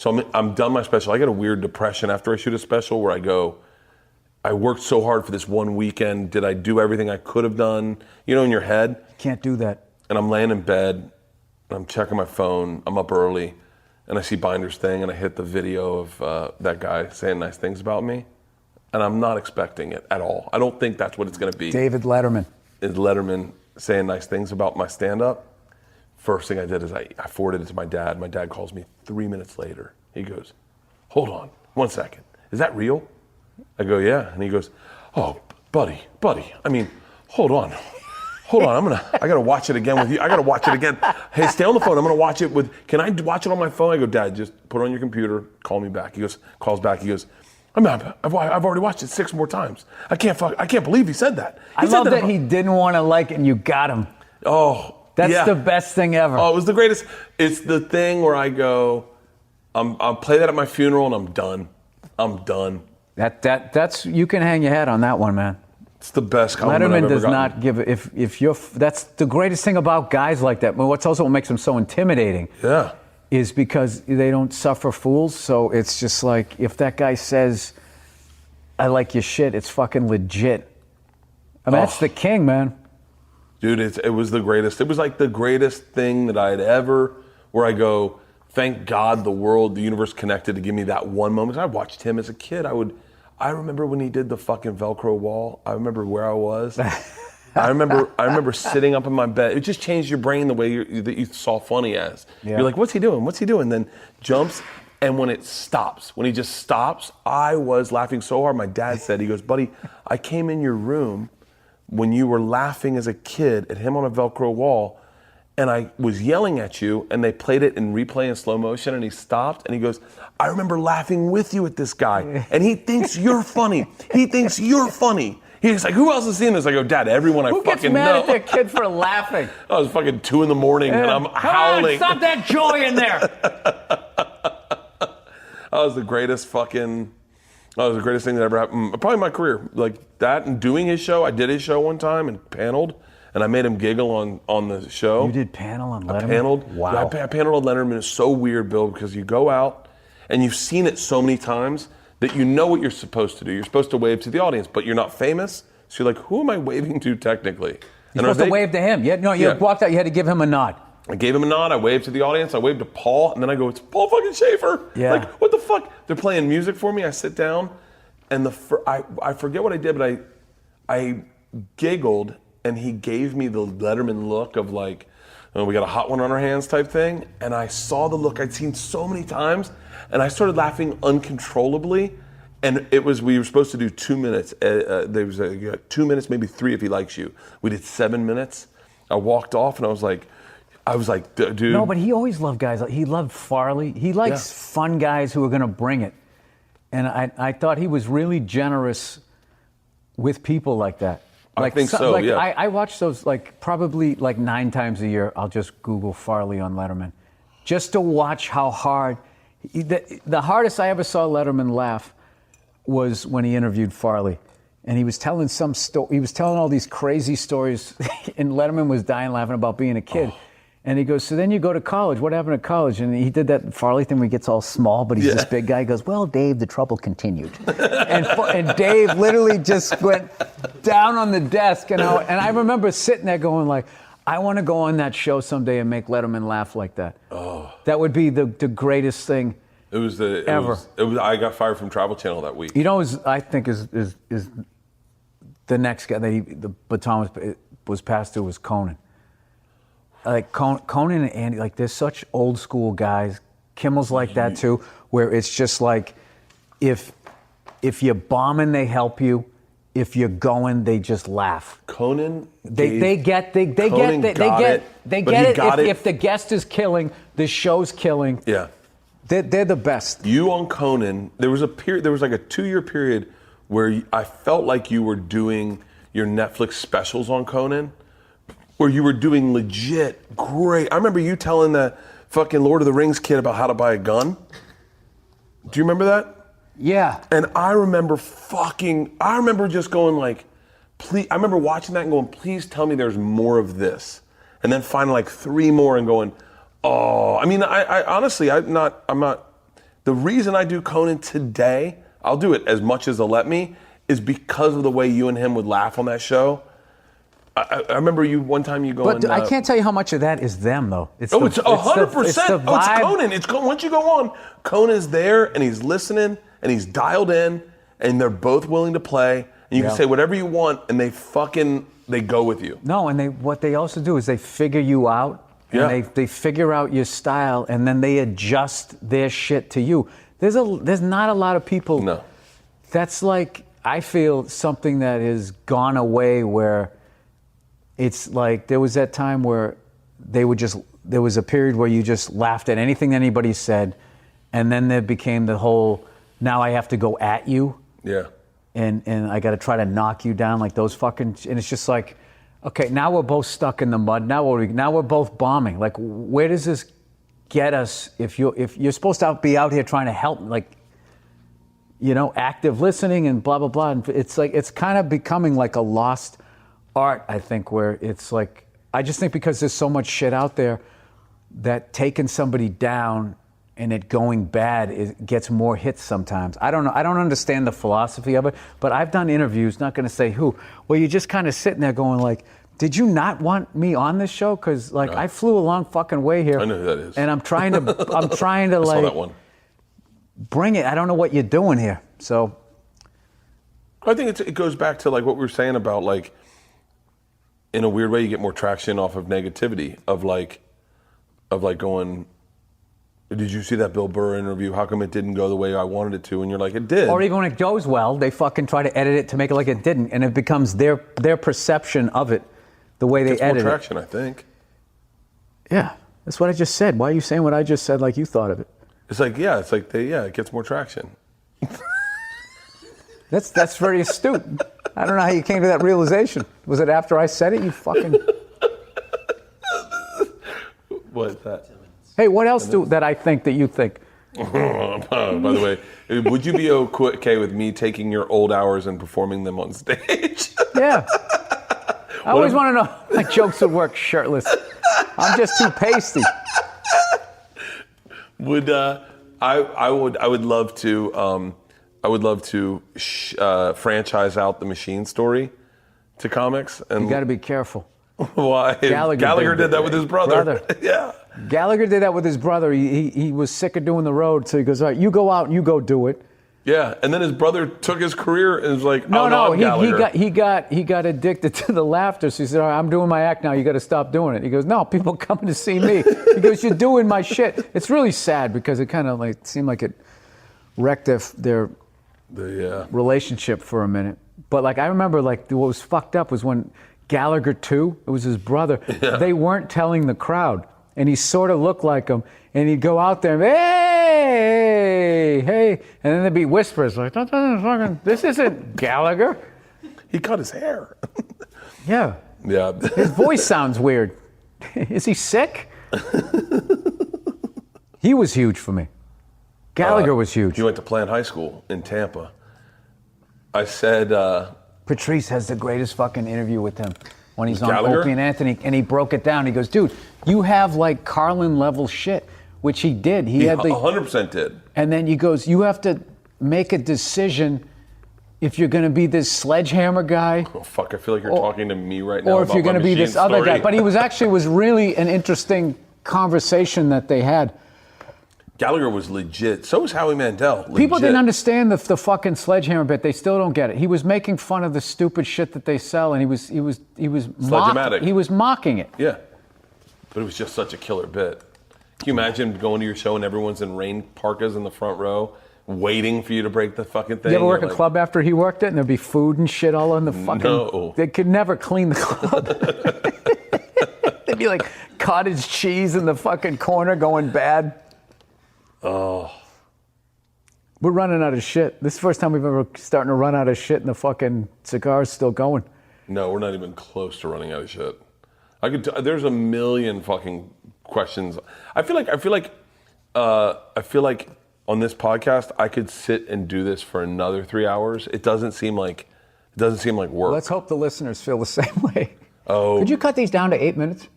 So I'm done my special. I get a weird depression after I shoot a special where I go, I worked so hard for this one weekend. Did I do everything I could have done? You know, in your head. Can't do that. And I'm laying in bed, and I'm checking my phone. I'm up early, and I see Binder's thing, and I hit the video of that guy saying nice things about me. And I'm not expecting it at all. I don't think that's what it's going to be. David Letterman. Is Letterman saying nice things about my stand-up? First thing I did is I forwarded it to my dad. My dad calls me 3 minutes later. He goes, hold on, 1 second. Is that real? I go, yeah. And he goes, oh, buddy. I mean, hold on. I gotta watch it again with you. I gotta watch it again. Hey, stay on the phone. I'm gonna watch it can I watch it on my phone? I go, Dad, just put it on your computer, call me back. He calls back, he goes, I've already watched it 6 more times. I can't believe he said that. I love that he didn't want to like it and you got him. Oh, that's the best thing ever. Oh, it was the greatest. It's the thing where I go, I'll play that at my funeral and I'm done. That's you can hang your head on that one, man. It's the best compliment Letterman I've ever does gotten. not give if you're that's the greatest thing about guys like that. But what's also what makes them so intimidating. Yeah. Is because they don't suffer fools. So it's just like if that guy says, "I like your shit," it's fucking legit. I mean, that's the king, man. Dude, it was the greatest. It was like the greatest thing that I had ever. Where I go, thank God the world, the universe connected to give me that one moment. I watched him as a kid. I remember when he did the fucking Velcro wall. I remember where I was. I remember sitting up in my bed. It just changed your brain the way that you saw funny as. Yeah. You're like, what's he doing? Then jumps, and when he just stops, I was laughing so hard. My dad said, he goes, buddy, I came in your room when you were laughing as a kid at him on a Velcro wall, and I was yelling at you, and they played it in replay in slow motion, and he stopped, and he goes, I remember laughing with you at this guy, and he thinks you're funny. He's like, who else has seen this? I go, Dad, everyone I fucking know. Who gets mad at their kid for laughing? I was fucking 2 a.m. and I'm howling. Come on, stop that joy in there. That was the greatest thing that ever happened. Probably my career. Like that and doing his show. I did his show one time and paneled. And I made him giggle on the show. You did panel on Letterman? I paneled. Wow. I paneled on Letterman. It's so weird, Bill, because you go out and you've seen it so many times that you know what you're supposed to do. You're supposed to wave to the audience, but you're not famous. So you're like, who am I waving to technically? You're supposed to wave to him. You walked out, you had to give him a nod. I gave him a nod. I waved to the audience. I waved to Paul, and then I go, it's Paul fucking Schaefer. Yeah. Like, what the fuck? They're playing music for me. I sit down, and I forget what I did, but I giggled, and he gave me the Letterman look of like, oh, we got a hot one on our hands type thing. And I saw the look I'd seen so many times, and I started laughing uncontrollably. And we were supposed to do 2 minutes. There was 2 minutes, maybe 3 if he likes you. We did 7 minutes. I walked off, and I was like, dude. No, but he always loved guys. He loved Farley. He likes fun guys who are going to bring it. And I thought he was really generous with people like that. Like, I think so, yeah. I watch those probably 9 times a year. I'll just Google Farley on Letterman just to watch how hard. The hardest I ever saw Letterman laugh was when he interviewed Farley. And he was telling he was telling all these crazy stories, and Letterman was dying laughing about being a kid. Oh. And he goes, so then you go to college. What happened at college? And he did that Farley thing where he gets all small, but he's this big guy. He goes, well, Dave, the trouble continued. and Dave literally just went down on the desk. And I remember sitting there going like, I want to go on that show someday and make Letterman laugh like that. Oh. That would be the greatest thing ever. I got fired from Travel Channel that week. You know, I think is the next guy that the baton was passed to was Conan. Like Conan and Andy, like they're such old school guys. Kimmel's like that too, where it's just like if you're bombing, they help you. If you're going, they just laugh. Conan, they get it. If the guest is killing, the show's killing. Yeah, they're the best. You on Conan, there was like a 2-year period where I felt like you were doing your Netflix specials on Conan. Where you were doing legit great. I remember you telling that fucking Lord of the Rings kid about how to buy a gun. Do you remember that? Yeah. And I remember just going like, please, I remember watching that and going, please tell me there's more of this. And then finding like 3 more and going, oh, I mean, I honestly, I'm not The reason I do Conan today, I'll do it as much as they'll let me, is because of the way you and him would laugh on that show. I remember you one time you going. But I can't tell you how much of that is them though. It's 100%. It's Conan. It's once you go on, Conan's there and he's listening and he's dialed in and they're both willing to play and you can say whatever you want and they go with you. No, and what they also do is they figure you out and they figure out your style and then they adjust their shit to you. There's not a lot of people. No. That's like, I feel something that has gone away where it's like there was that time where there was a period where you just laughed at anything anybody said, and then there became the whole, now I have to go at you. Yeah. And I got to try to knock you down like those fucking, and it's just like, okay, now we're both stuck in the mud. Now we're both bombing. Like, where does this get us if you're supposed to be out here trying to help, like, you know, active listening and blah, blah, blah. And it's like, it's kind of becoming like a lost art, I think, where it's like, I just think because there's so much shit out there that taking somebody down and it going bad, it gets more hits sometimes. I don't know. I don't understand the philosophy of it, but I've done interviews, not going to say who, where you're just kind of sitting there going like, did you not want me on this show? Because like I flew a long fucking way here. I know who that is. And I'm trying to I saw that one. Bring it. I don't know what you're doing here. So I think it goes back to like what we were saying about like, in a weird way, you get more traction off of negativity of like going, did you see that Bill Burr interview? How come it didn't go the way I wanted it to? And you're like, it did. Or even when it goes well, they fucking try to edit it to make it like it didn't, and it becomes their perception of it, the way they edit it. More traction, I think. Yeah, that's what I just said. Why are you saying what I just said like you thought of it? It's like, it gets more traction. That's very astute. I don't know how you came to that realization. Was it after I said it? You fucking. What is that? Hey, what else that I think that you think? By the way, would you be okay with me taking your old hours and performing them on stage? Yeah. I always want to know how my jokes would work shirtless. I'm just too pasty. I would love to franchise out the Machine story to comics. And you got to be careful. Why? Gallagher did that with his brother. Yeah. Gallagher did that with his brother. He was sick of doing the road, so he goes, all right, you go out and you go do it. Yeah, and then his brother took his career and was like, he got addicted to the laughter. So he said, all right, I'm doing my act now. You got to stop doing it. He goes, no, people coming to see me. He goes, you're doing my shit. It's really sad because it kind of like seemed like it wrecked their relationship for a minute. But like I remember, like what was fucked up was when Gallagher too. It was his brother. Yeah. They weren't telling the crowd, and he sort of looked like him. And he'd go out there and hey, and then there'd be whispers like, this isn't Gallagher. He cut his hair. Yeah. Yeah. His voice sounds weird. Is he sick? He was huge for me. Gallagher was huge. He went to Plant High School in Tampa. I said... Patrice has the greatest fucking interview with him when he's on Gallagher? Opie and Anthony, and he broke it down. He goes, dude, you have like Carlin level shit, which he did. He had 100% did. And then he goes, you have to make a decision if you're going to be this sledgehammer guy. Oh, fuck, I feel like you're talking to me right now. Or if you're going to be this other guy. But he was really an interesting conversation that they had. Gallagher was legit. So was Howie Mandel. Legit. People didn't understand the fucking sledgehammer bit. They still don't get it. He was making fun of the stupid shit that they sell, and he was he was mocking it. Yeah, but it was just such a killer bit. Can you imagine going to your show and everyone's in rain parkas in the front row, waiting for you to break the fucking thing? You ever work a club after he worked it, and there'd be food and shit all in the fucking... No. They could never clean the club. There'd be like cottage cheese in the fucking corner going bad. Oh. We're running out of shit. This is the first time we've ever starting to run out of shit and the fucking cigar's still going. No, we're not even close to running out of shit. There's a million fucking questions. I feel like on this podcast I could sit and do this for another 3 hours. It doesn't seem like work. Let's hope the listeners feel the same way. Oh. Could you cut these down to 8 minutes?